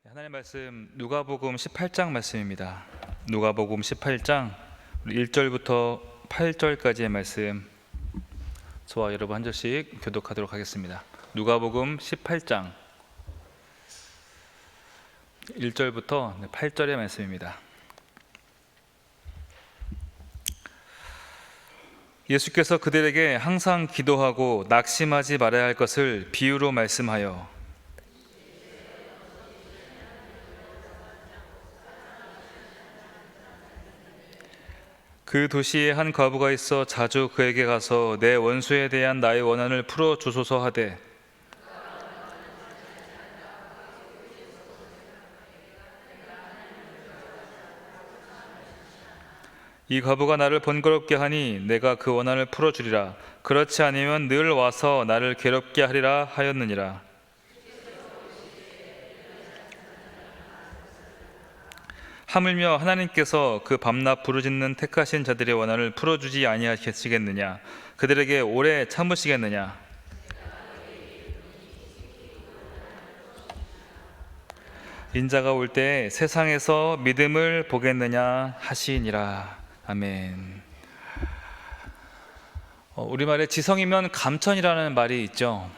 하나님의 말씀 누가복음 18장 말씀입니다. 누가복음 18장 1절부터 8절까지의 말씀 저와 여러분 한 절씩 교독하도록 하겠습니다. 누가복음 18장 1절부터 8절의 말씀입니다. 예수께서 그들에게 항상 기도하고 낙심하지 말아야 할 것을 비유로 말씀하여 그 도시에 한 과부가 있어 자주 그에게 가서 내 원수에 대한 나의 원한을 풀어 주소서 하되 이 과부가 나를 번거롭게 하니 내가 그 원한을 풀어 주리라. 그렇지 않으면 늘 와서 나를 괴롭게 하리라 하였느니라. 하물며 하나님께서 그 밤낮 부르짖는 택하신 자들의 원한을 풀어주지 아니하시겠느냐? 그들에게 오래 참으시겠느냐? 인자가 올 때 세상에서 믿음을 보겠느냐 하시니라. 아멘. 우리말에 지성이면 감천이라는 말이 있죠.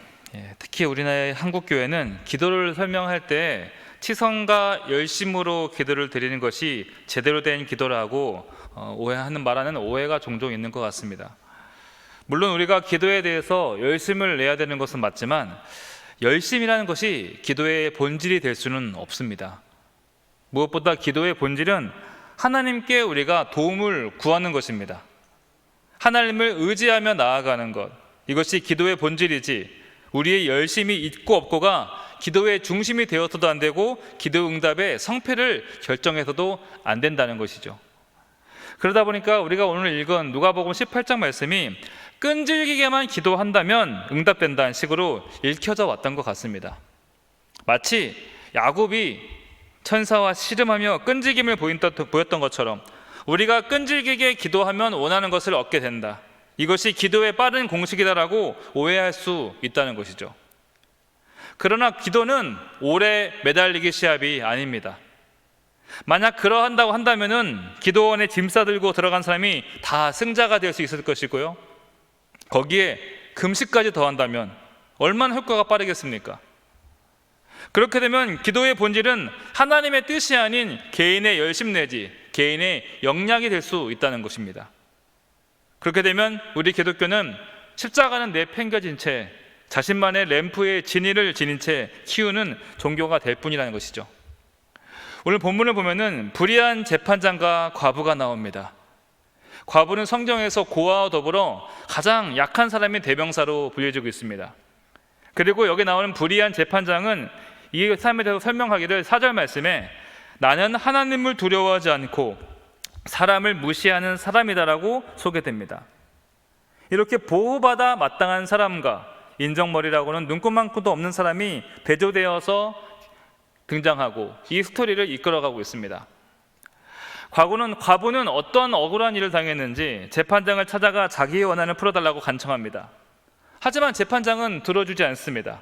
특히 우리나라의 한국교회는 기도를 설명할 때 치성과 열심으로 기도를 드리는 것이 제대로 된 기도라고 말하는 오해가 종종 있는 것 같습니다. 물론 우리가 기도에 대해서 열심을 내야 되는 것은 맞지만 열심이라는 것이 기도의 본질이 될 수는 없습니다. 무엇보다 기도의 본질은 하나님께 우리가 도움을 구하는 것입니다. 하나님을 의지하며 나아가는 것, 이것이 기도의 본질이지 우리의 열심이 있고 없고가 기도의 중심이 되어서도 안 되고 기도 응답의 성패를 결정해서도 안 된다는 것이죠. 그러다 보니까 우리가 오늘 읽은 누가복음 18장 말씀이 끈질기게만 기도한다면 응답된다는 식으로 읽혀져 왔던 것 같습니다. 마치 야곱이 천사와 씨름하며 끈질김을 보였던 것처럼 우리가 끈질기게 기도하면 원하는 것을 얻게 된다, 이것이 기도의 빠른 공식이다라고 오해할 수 있다는 것이죠. 그러나 기도는 오래 매달리기 시합이 아닙니다. 만약 그러한다고 한다면은 기도원에 짐 싸들고 들어간 사람이 다 승자가 될 수 있을 것이고요, 거기에 금식까지 더한다면 얼마나 효과가 빠르겠습니까? 그렇게 되면 기도의 본질은 하나님의 뜻이 아닌 개인의 열심 내지 개인의 역량이 될 수 있다는 것입니다. 그렇게 되면 우리 기독교는 십자가는 내팽겨진 채 자신만의 램프의 진위를 지닌 채 키우는 종교가 될 뿐이라는 것이죠. 오늘 본문을 보면은 불의한 재판장과 과부가 나옵니다. 과부는 성경에서 고아와 더불어 가장 약한 사람의 대명사로 불려지고 있습니다. 그리고 여기 나오는 불의한 재판장은 이 삶에 대해서 설명하기를 4절 말씀에 나는 하나님을 두려워하지 않고 사람을 무시하는 사람이다라고 소개됩니다. 이렇게 보호받아 마땅한 사람과 인정머리라고는 눈꼽만큼도 없는 사람이 대조되어서 등장하고 이 스토리를 이끌어가고 있습니다. 과부는 어떤 억울한 일을 당했는지 재판장을 찾아가 자기의 원한을 풀어달라고 간청합니다. 하지만 재판장은 들어주지 않습니다.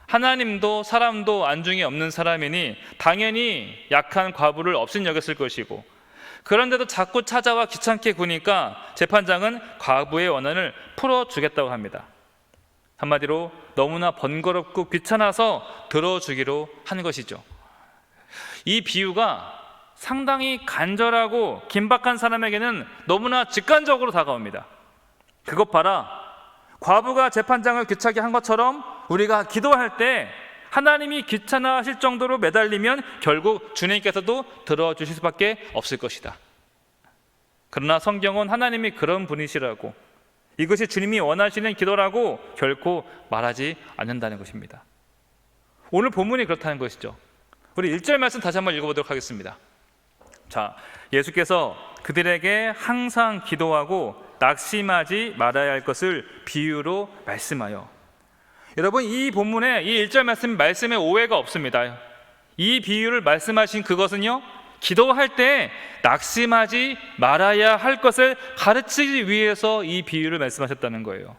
하나님도 사람도 안중에 없는 사람이니 당연히 약한 과부를 업신여겼을 것이고, 그런데도 자꾸 찾아와 귀찮게 구니까 재판장은 과부의 원한을 풀어주겠다고 합니다. 한마디로 너무나 번거롭고 귀찮아서 들어주기로 한 것이죠. 이 비유가 상당히 간절하고 긴박한 사람에게는 너무나 직관적으로 다가옵니다. 그것 봐라, 과부가 재판장을 귀찮게 한 것처럼 우리가 기도할 때 하나님이 귀찮아하실 정도로 매달리면 결국 주님께서도 들어주실 수밖에 없을 것이다. 그러나 성경은 하나님이 그런 분이시라고, 이것이 주님이 원하시는 기도라고 결코 말하지 않는다는 것입니다. 오늘 본문이 그렇다는 것이죠. 우리 1절 말씀 다시 한번 읽어보도록 하겠습니다. 자, 예수께서 그들에게 항상 기도하고 낙심하지 말아야 할 것을 비유로 말씀하여. 여러분, 이 본문에 이 1절 말씀에 오해가 없습니다. 이 비유를 말씀하신 그것은요, 기도할 때 낙심하지 말아야 할 것을 가르치기 위해서 이 비유를 말씀하셨다는 거예요.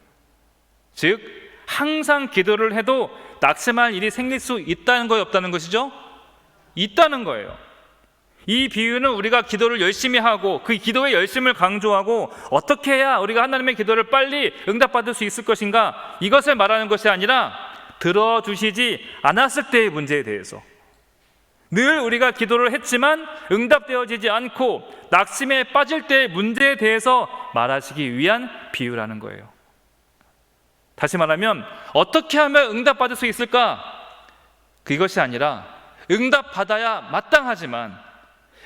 즉 항상 기도를 해도 낙심할 일이 생길 수 있다는 거에 없다는 것이죠. 있다는 거예요. 이 비유는 우리가 기도를 열심히 하고 그 기도의 열심을 강조하고 어떻게 해야 우리가 하나님의 기도를 빨리 응답받을 수 있을 것인가, 이것을 말하는 것이 아니라 들어주시지 않았을 때의 문제에 대해서, 늘 우리가 기도를 했지만 응답되어지지 않고 낙심에 빠질 때의 문제에 대해서 말하시기 위한 비유라는 거예요. 다시 말하면 어떻게 하면 응답받을 수 있을까? 그것이 아니라 응답받아야 마땅하지만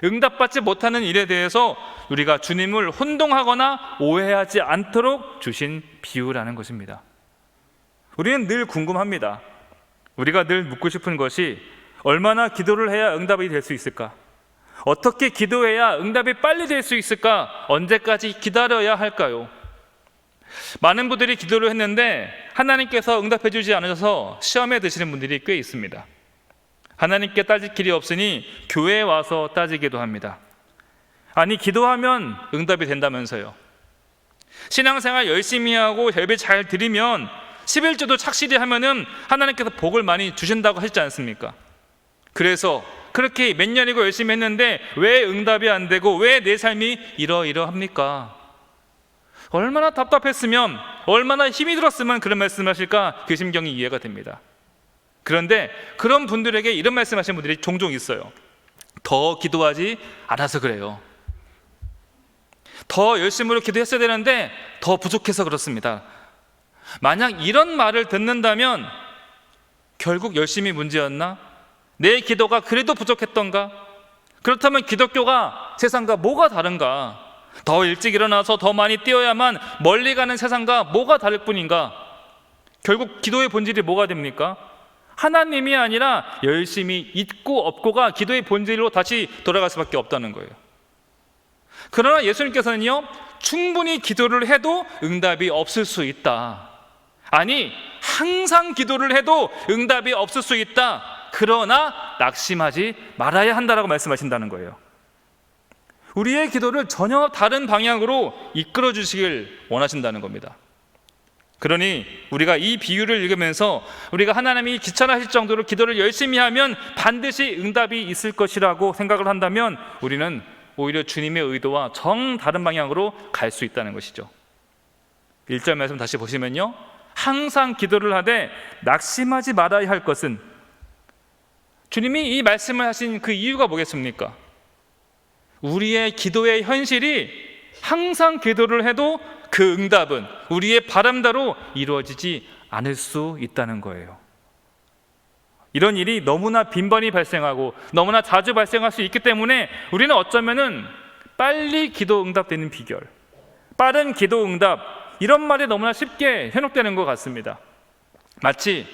응답받지 못하는 일에 대해서 우리가 주님을 혼동하거나 오해하지 않도록 주신 비유라는 것입니다. 우리는 늘 궁금합니다. 우리가 늘 묻고 싶은 것이 얼마나 기도를 해야 응답이 될 수 있을까? 어떻게 기도해야 응답이 빨리 될 수 있을까? 언제까지 기다려야 할까요? 많은 분들이 기도를 했는데 하나님께서 응답해 주지 않으셔서 시험에 드시는 분들이 꽤 있습니다. 하나님께 따질 길이 없으니 교회에 와서 따지기도 합니다. 아니, 기도하면 응답이 된다면서요. 신앙생활 열심히 하고 예배 잘 드리면 11조도 착실히 하면은 하나님께서 복을 많이 주신다고 하시지 않습니까? 그래서 그렇게 몇 년이고 열심히 했는데 왜 응답이 안 되고 왜 내 삶이 이러이러합니까? 얼마나 답답했으면, 얼마나 힘이 들었으면 그런 말씀을 하실까, 그 심경이 이해가 됩니다. 그런데 그런 분들에게 이런 말씀하시는 분들이 종종 있어요. 더 기도하지 않아서 그래요. 더 열심으로 기도했어야 되는데 더 부족해서 그렇습니다. 만약 이런 말을 듣는다면 결국 열심히 문제였나? 내 기도가 그래도 부족했던가? 그렇다면 기독교가 세상과 뭐가 다른가? 더 일찍 일어나서 더 많이 뛰어야만 멀리 가는 세상과 뭐가 다를 뿐인가? 결국 기도의 본질이 뭐가 됩니까? 하나님이 아니라 열심히 있고 없고가 기도의 본질로 다시 돌아갈 수밖에 없다는 거예요. 그러나 예수님께서는요, 충분히 기도를 해도 응답이 없을 수 있다. 아니, 항상 기도를 해도 응답이 없을 수 있다. 그러나 낙심하지 말아야 한다라고 말씀하신다는 거예요. 우리의 기도를 전혀 다른 방향으로 이끌어 주시길 원하신다는 겁니다. 그러니 우리가 이 비유를 읽으면서 우리가 하나님이 귀찮아하실 정도로 기도를 열심히 하면 반드시 응답이 있을 것이라고 생각을 한다면 우리는 오히려 주님의 의도와 정 다른 방향으로 갈 수 있다는 것이죠. 1절 말씀 다시 보시면요, 항상 기도를 하되 낙심하지 말아야 할 것은, 주님이 이 말씀을 하신 그 이유가 뭐겠습니까? 우리의 기도의 현실이 항상 기도를 해도 그 응답은 우리의 바람대로 이루어지지 않을 수 있다는 거예요. 이런 일이 너무나 빈번히 발생하고 너무나 자주 발생할 수 있기 때문에 우리는 어쩌면은 빨리 기도 응답되는 비결, 빠른 기도 응답, 이런 말이 너무나 쉽게 현혹되는 것 같습니다. 마치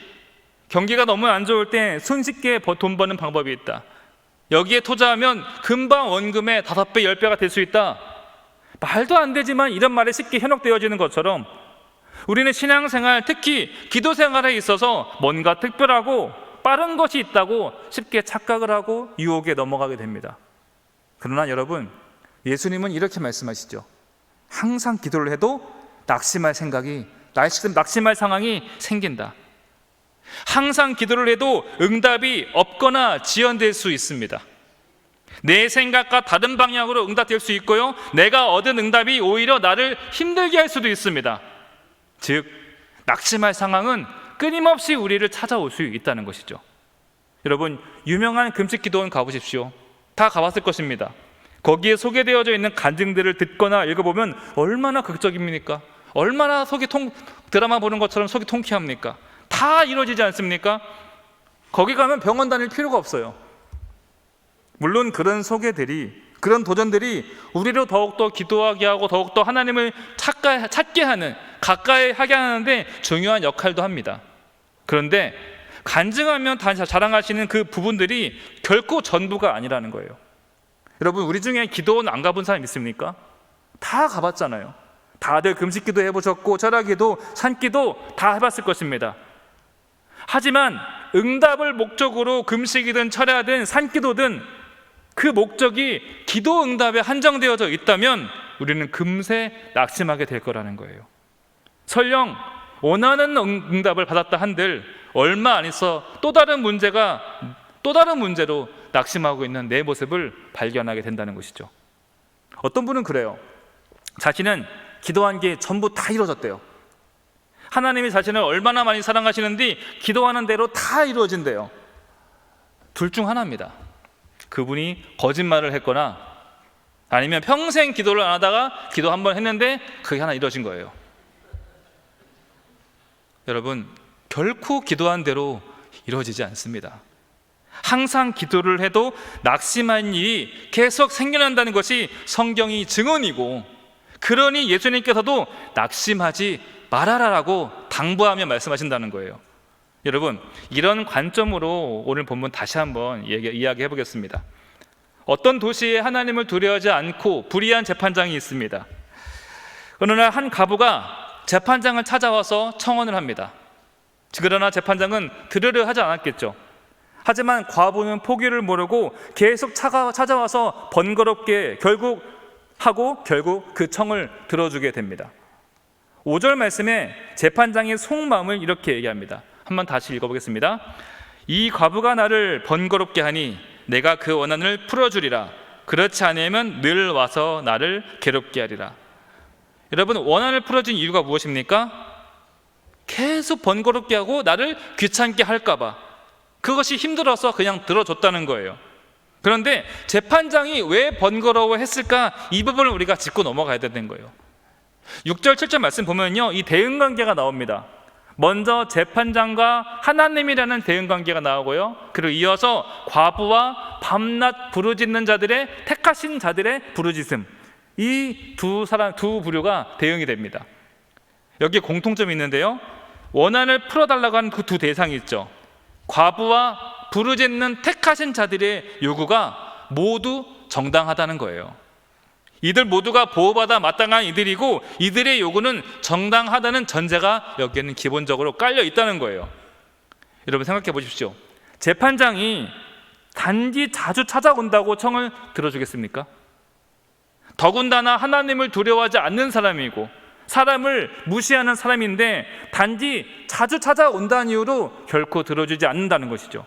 경기가 너무 안 좋을 때 손쉽게 돈 버는 방법이 있다. 여기에 투자하면 금방 원금의 5배, 10배가 될 수 있다. 말도 안 되지만 이런 말에 쉽게 현혹되어지는 것처럼 우리는 신앙생활, 특히 기도생활에 있어서 뭔가 특별하고 빠른 것이 있다고 쉽게 착각을 하고 유혹에 넘어가게 됩니다. 그러나 여러분, 예수님은 이렇게 말씀하시죠. 항상 기도를 해도 낙심할 상황이 생긴다. 항상 기도를 해도 응답이 없거나 지연될 수 있습니다. 내 생각과 다른 방향으로 응답될 수 있고요, 내가 얻은 응답이 오히려 나를 힘들게 할 수도 있습니다. 즉, 낙심할 상황은 끊임없이 우리를 찾아올 수 있다는 것이죠. 여러분, 유명한 금식 기도원 가보십시오. 다 가봤을 것입니다. 거기에 소개되어져 있는 간증들을 듣거나 읽어보면 얼마나 극적입니까? 얼마나 드라마 보는 것처럼 속이 통쾌합니까? 다 이루어지지 않습니까? 거기 가면 병원 다닐 필요가 없어요. 물론 그런 소개들이, 그런 도전들이 우리로 더욱더 기도하게 하고 더욱더 하나님을 찾게 하는, 가까이 하게 하는데 중요한 역할도 합니다. 그런데 간증하면 다 자랑하시는 그 부분들이 결코 전부가 아니라는 거예요. 여러분, 우리 중에 기도원 안 가본 사람 있습니까? 다 가봤잖아요. 다들 금식기도 해보셨고 철야기도, 산기도 다 해봤을 것입니다. 하지만 응답을 목적으로 금식이든 철야든 산기도든 그 목적이 기도 응답에 한정되어져 있다면 우리는 금세 낙심하게 될 거라는 거예요. 설령 원하는 응답을 받았다 한들 얼마 안 있어 또 다른 문제로 낙심하고 있는 내 모습을 발견하게 된다는 것이죠. 어떤 분은 그래요. 자신은 기도한 게 전부 다 이루어졌대요. 하나님이 자신을 얼마나 많이 사랑하시는지 기도하는 대로 다 이루어진대요. 둘 중 하나입니다. 그분이 거짓말을 했거나 아니면 평생 기도를 안 하다가 기도 한 번 했는데 그게 하나 이루어진 거예요. 여러분, 결코 기도한 대로 이루어지지 않습니다. 항상 기도를 해도 낙심한 일이 계속 생겨난다는 것이 성경이 증언이고, 그러니 예수님께서도 낙심하지 말아라라고 당부하며 말씀하신다는 거예요. 여러분, 이런 관점으로 오늘 본문 다시 한번 이야기해 보겠습니다. 어떤 도시에 하나님을 두려워하지 않고 불의한 재판장이 있습니다. 어느 날 한 과부가 재판장을 찾아와서 청원을 합니다. 그러나 재판장은 들으려 하지 않았겠죠. 하지만 과부는 포기를 모르고 계속 찾아와서 번거롭게 결국 그 청을 들어주게 됩니다. 5절 말씀에 재판장의 속마음을 이렇게 얘기합니다. 한번 다시 읽어보겠습니다. 이 과부가 나를 번거롭게 하니 내가 그 원한을 풀어주리라. 그렇지 않으면 늘 와서 나를 괴롭게 하리라. 여러분, 원한을 풀어준 이유가 무엇입니까? 계속 번거롭게 하고 나를 귀찮게 할까봐, 그것이 힘들어서 그냥 들어줬다는 거예요. 그런데 재판장이 왜 번거로워했을까? 이 부분을 우리가 짚고 넘어가야 되는 거예요. 6절 7절 말씀 보면요, 이 대응관계가 나옵니다. 먼저 재판장과 하나님이라는 대응관계가 나오고요, 그리고 이어서 과부와 밤낮 부르짖는 자들의, 택하신 자들의 부르짖음, 이 두 부류가 대응이 됩니다. 여기에 공통점이 있는데요, 원한을 풀어달라고 하는 그 두 대상이 있죠. 과부와 부르짖는 택하신 자들의 요구가 모두 정당하다는 거예요. 이들 모두가 보호받아 마땅한 이들이고, 이들의 요구는 정당하다는 전제가 여기에는 기본적으로 깔려 있다는 거예요. 여러분, 생각해 보십시오. 재판장이 단지 자주 찾아온다고 청을 들어주겠습니까? 더군다나 하나님을 두려워하지 않는 사람이고 사람을 무시하는 사람인데 단지 자주 찾아온다는 이유로 결코 들어주지 않는다는 것이죠.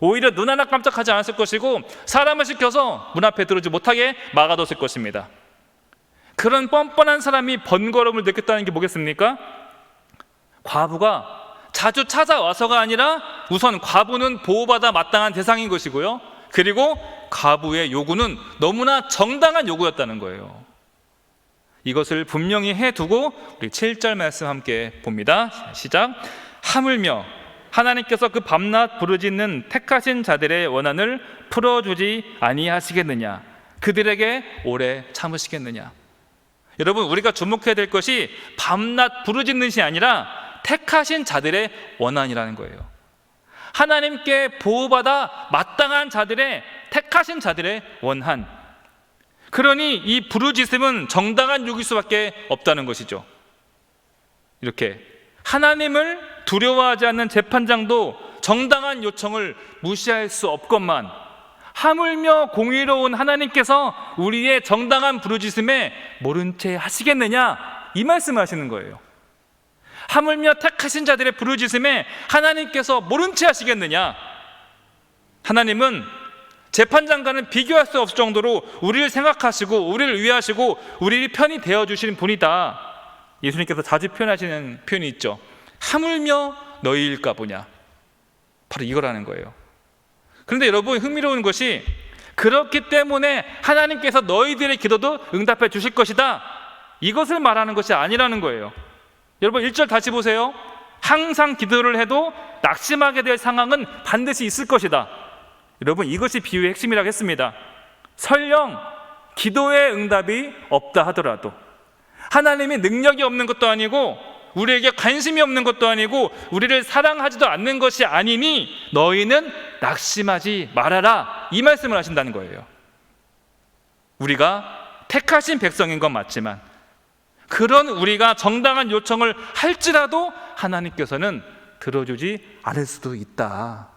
오히려 눈 하나 깜짝하지 않았을 것이고 사람을 시켜서 문 앞에 들어오지 못하게 막아뒀을 것입니다. 그런 뻔뻔한 사람이 번거로움을 느꼈다는 게 뭐겠습니까? 과부가 자주 찾아와서가 아니라 우선 과부는 보호받아 마땅한 대상인 것이고요, 그리고 과부의 요구는 너무나 정당한 요구였다는 거예요. 이것을 분명히 해두고 우리 7절 말씀 함께 봅니다. 시작. 하물며 하나님께서 그 밤낮 부르짖는 택하신 자들의 원한을 풀어주지 아니하시겠느냐? 그들에게 오래 참으시겠느냐? 여러분, 우리가 주목해야 될 것이 밤낮 부르짖는 것이 아니라 택하신 자들의 원한이라는 거예요. 하나님께 보호받아 마땅한 자들의, 택하신 자들의 원한. 그러니 이 부르짖음은 정당한 요구일 수밖에 없다는 것이죠. 이렇게 하나님을 두려워하지 않는 재판장도 정당한 요청을 무시할 수 없건만, 하물며 공의로운 하나님께서 우리의 정당한 부르짖음에 모른 채 하시겠느냐, 이 말씀을 하시는 거예요. 하물며 택하신 자들의 부르짖음에 하나님께서 모른 채 하시겠느냐? 하나님은 재판장과는 비교할 수 없을 정도로 우리를 생각하시고 우리를 위하시고 우리를 편히 대어주시는 분이다. 예수님께서 자주 표현하시는 표현이 있죠. 하물며 너희일까 보냐. 바로 이거라는 거예요. 그런데 여러분, 흥미로운 것이 그렇기 때문에 하나님께서 너희들의 기도도 응답해 주실 것이다, 이것을 말하는 것이 아니라는 거예요. 여러분, 1절 다시 보세요. 항상 기도를 해도 낙심하게 될 상황은 반드시 있을 것이다. 여러분, 이것이 비유의 핵심이라고 했습니다. 설령 기도의 응답이 없다 하더라도, 하나님이 능력이 없는 것도 아니고 우리에게 관심이 없는 것도 아니고 우리를 사랑하지도 않는 것이 아니니 너희는 낙심하지 말아라, 이 말씀을 하신다는 거예요. 우리가 택하신 백성인 건 맞지만 그런 우리가 정당한 요청을 할지라도 하나님께서는 들어주지 않을 수도 있다.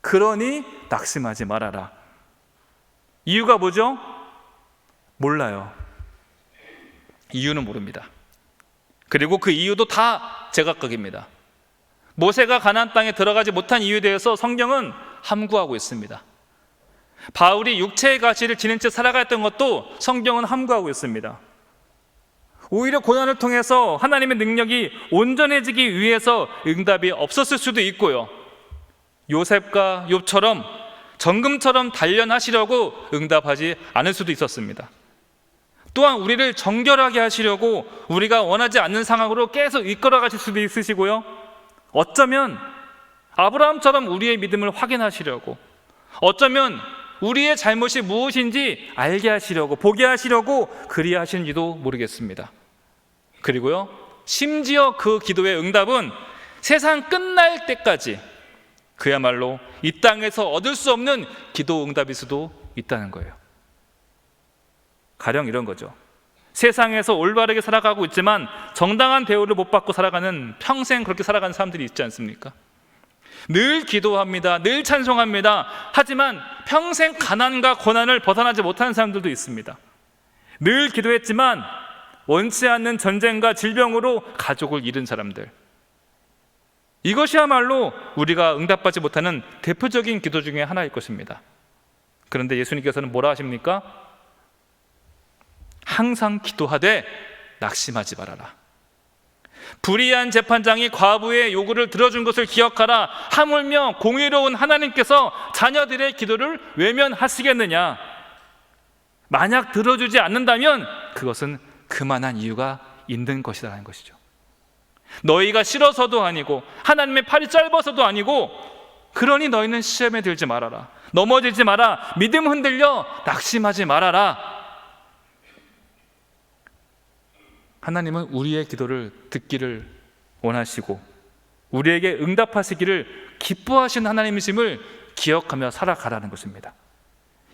그러니 낙심하지 말아라. 이유가 뭐죠? 몰라요. 이유는 모릅니다. 그리고 그 이유도 다 제각각입니다. 모세가 가나안 땅에 들어가지 못한 이유에 대해서 성경은 함구하고 있습니다. 바울이 육체의 가치를 지닌 채 살아갔던 것도 성경은 함구하고 있습니다. 오히려 고난을 통해서 하나님의 능력이 온전해지기 위해서 응답이 없었을 수도 있고요, 요셉과 욥처럼 정금처럼 단련하시려고 응답하지 않을 수도 있었습니다. 또한 우리를 정결하게 하시려고 우리가 원하지 않는 상황으로 계속 이끌어 가실 수도 있으시고요, 어쩌면 아브라함처럼 우리의 믿음을 확인하시려고, 어쩌면 우리의 잘못이 무엇인지 알게 하시려고, 보게 하시려고 그리 하시는지도 모르겠습니다. 그리고요, 심지어 그 기도의 응답은 세상 끝날 때까지 그야말로 이 땅에서 얻을 수 없는 기도 응답일 수도 있다는 거예요. 가령 이런 거죠. 세상에서 올바르게 살아가고 있지만 정당한 대우를 못 받고 살아가는, 평생 그렇게 살아가는 사람들이 있지 않습니까? 늘 기도합니다, 늘 찬송합니다. 하지만 평생 가난과 고난을 벗어나지 못하는 사람들도 있습니다. 늘 기도했지만 원치 않는 전쟁과 질병으로 가족을 잃은 사람들, 이것이야말로 우리가 응답받지 못하는 대표적인 기도 중에 하나일 것입니다. 그런데 예수님께서는 뭐라 하십니까? 항상 기도하되 낙심하지 말아라. 불의한 재판장이 과부의 요구를 들어준 것을 기억하라. 하물며 공의로운 하나님께서 자녀들의 기도를 외면하시겠느냐? 만약 들어주지 않는다면 그것은 그만한 이유가 있는 것이라는 것이죠. 너희가 싫어서도 아니고 하나님의 팔이 짧아서도 아니고, 그러니 너희는 시험에 들지 말아라. 넘어지지 마라. 믿음 흔들려 낙심하지 말아라. 하나님은 우리의 기도를 듣기를 원하시고 우리에게 응답하시기를 기뻐하시는 하나님이심을 기억하며 살아가라는 것입니다.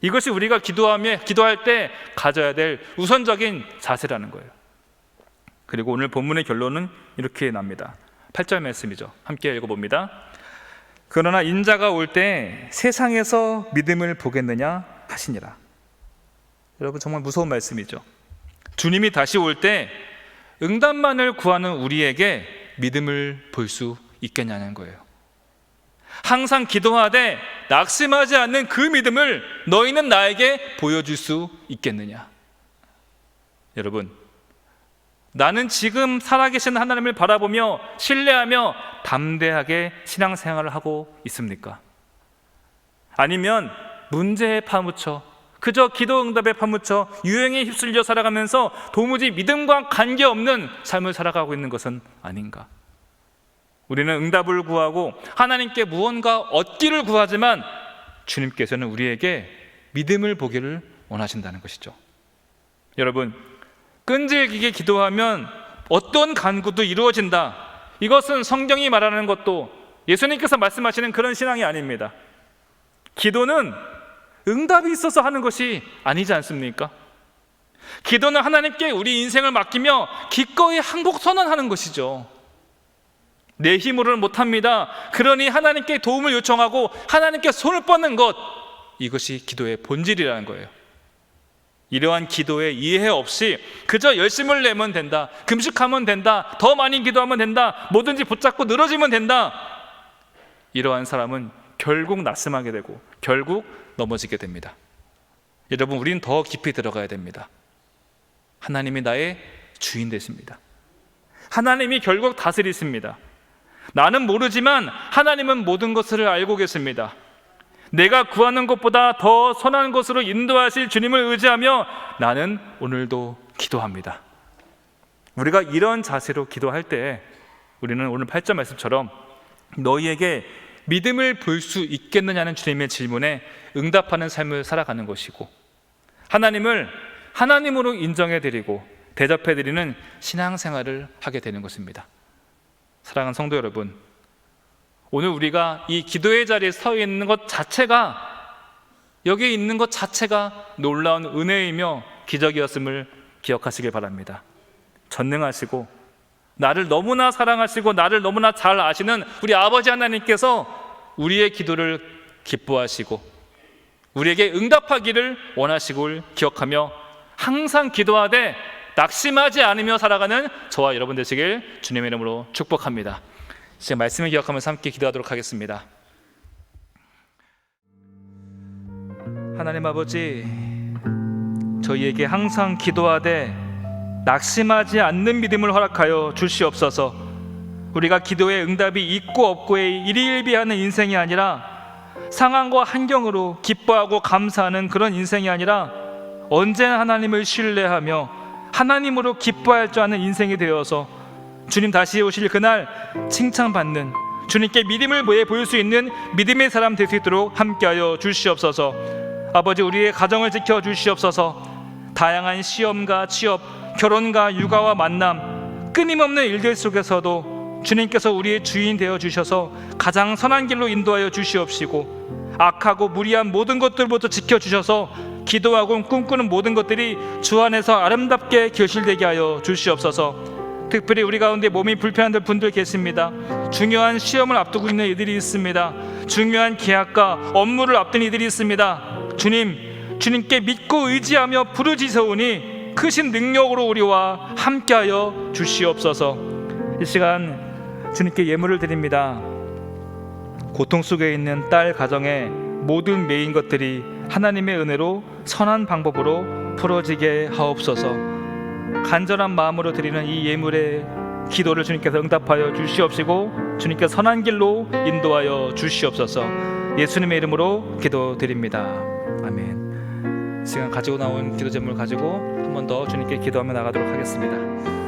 이것이 우리가 기도할 때 가져야 될 우선적인 자세라는 거예요. 그리고 오늘 본문의 결론은 이렇게 납니다. 8절 말씀이죠. 함께 읽어봅니다. 그러나 인자가 올 때 세상에서 믿음을 보겠느냐 하시니라. 여러분, 정말 무서운 말씀이죠. 주님이 다시 올 때 응답만을 구하는 우리에게 믿음을 볼 수 있겠냐는 거예요. 항상 기도하되 낙심하지 않는 그 믿음을 너희는 나에게 보여줄 수 있겠느냐? 여러분, 나는 지금 살아계신 하나님을 바라보며 신뢰하며 담대하게 신앙생활을 하고 있습니까? 아니면 문제에 파묻혀, 그저 기도 응답에 파묻혀 유행에 휩쓸려 살아가면서 도무지 믿음과 관계없는 삶을 살아가고 있는 것은 아닌가? 우리는 응답을 구하고 하나님께 무언가 얻기를 구하지만 주님께서는 우리에게 믿음을 보기를 원하신다는 것이죠. 여러분, 끈질기게 기도하면 어떤 간구도 이루어진다, 이것은 성경이 말하는 것도 예수님께서 말씀하시는 그런 신앙이 아닙니다. 기도는 응답이 있어서 하는 것이 아니지 않습니까? 기도는 하나님께 우리 인생을 맡기며 기꺼이 항복 선언하는 것이죠. 내 힘으로는 못합니다. 그러니 하나님께 도움을 요청하고 하나님께 손을 뻗는 것, 이것이 기도의 본질이라는 거예요. 이러한 기도에 이해 없이 그저 열심을 내면 된다, 금식하면 된다, 더 많이 기도하면 된다, 뭐든지 붙잡고 늘어지면 된다, 이러한 사람은 결국 낙심하게 되고 결국 넘어지게 됩니다. 여러분, 우리는 더 깊이 들어가야 됩니다. 하나님이 나의 주인 되십니다. 하나님이 결국 다스리십니다. 나는 모르지만 하나님은 모든 것을 알고 계십니다. 내가 구하는 것보다 더 선한 것으로 인도하실 주님을 의지하며 나는 오늘도 기도합니다. 우리가 이런 자세로 기도할 때 우리는 오늘 8절 말씀처럼 너희에게 믿음을 볼 수 있겠느냐는 주님의 질문에 응답하는 삶을 살아가는 것이고, 하나님을 하나님으로 인정해드리고 대접해드리는 신앙생활을 하게 되는 것입니다. 사랑하는 성도 여러분, 오늘 우리가 이 기도의 자리에 서 있는 것 자체가, 여기에 있는 것 자체가 놀라운 은혜이며 기적이었음을 기억하시길 바랍니다. 전능하시고 나를 너무나 사랑하시고 나를 너무나 잘 아시는 우리 아버지 하나님께서 우리의 기도를 기뻐하시고 우리에게 응답하기를 원하시고 기억하며 항상 기도하되 낙심하지 않으며 살아가는 저와 여러분 되시길 주님의 이름으로 축복합니다. 이제 말씀을 기억하면서 함께 기도하도록 하겠습니다. 하나님 아버지, 저희에게 항상 기도하되 낙심하지 않는 믿음을 허락하여 주시옵소서. 우리가 기도의 응답이 있고 없고의 일희일비하는 인생이 아니라 상황과 환경으로 기뻐하고 감사하는 그런 인생이 아니라 언제나 하나님을 신뢰하며 하나님으로 기뻐할 줄 아는 인생이 되어서 주님 다시 오실 그날 칭찬받는, 주님께 믿음을 보일 수 있는 믿음의 사람 될 수 있도록 함께하여 주시옵소서. 아버지, 우리의 가정을 지켜 주시옵소서. 다양한 시험과 취업, 결혼과 육아와 만남, 끊임없는 일들 속에서도 주님께서 우리의 주인 되어 주셔서 가장 선한 길로 인도하여 주시옵시고, 악하고 무리한 모든 것들부터 지켜 주셔서 기도하고 꿈꾸는 모든 것들이 주 안에서 아름답게 결실되게 하여 주시옵소서. 특별히 우리 가운데 몸이 불편한 분들 계십니다. 중요한 시험을 앞두고 있는 이들이 있습니다. 중요한 계약과 업무를 앞둔 이들이 있습니다. 주님께 믿고 의지하며 부르짖어오니 크신 능력으로 우리와 함께하여 주시옵소서. 이 시간 주님께 예물을 드립니다. 고통 속에 있는 딸 가정의 모든 메인 것들이 하나님의 은혜로 선한 방법으로 풀어지게 하옵소서. 간절한 마음으로 드리는 이 예물의 기도를 주님께서 응답하여 주시옵시고 주님께 선한 길로 인도하여 주시옵소서. 예수님의 이름으로 기도드립니다. 아멘. 이 시간 가지고 나온 기도 제물 가지고 한 번 더 주님께 기도하며 나가도록 하겠습니다.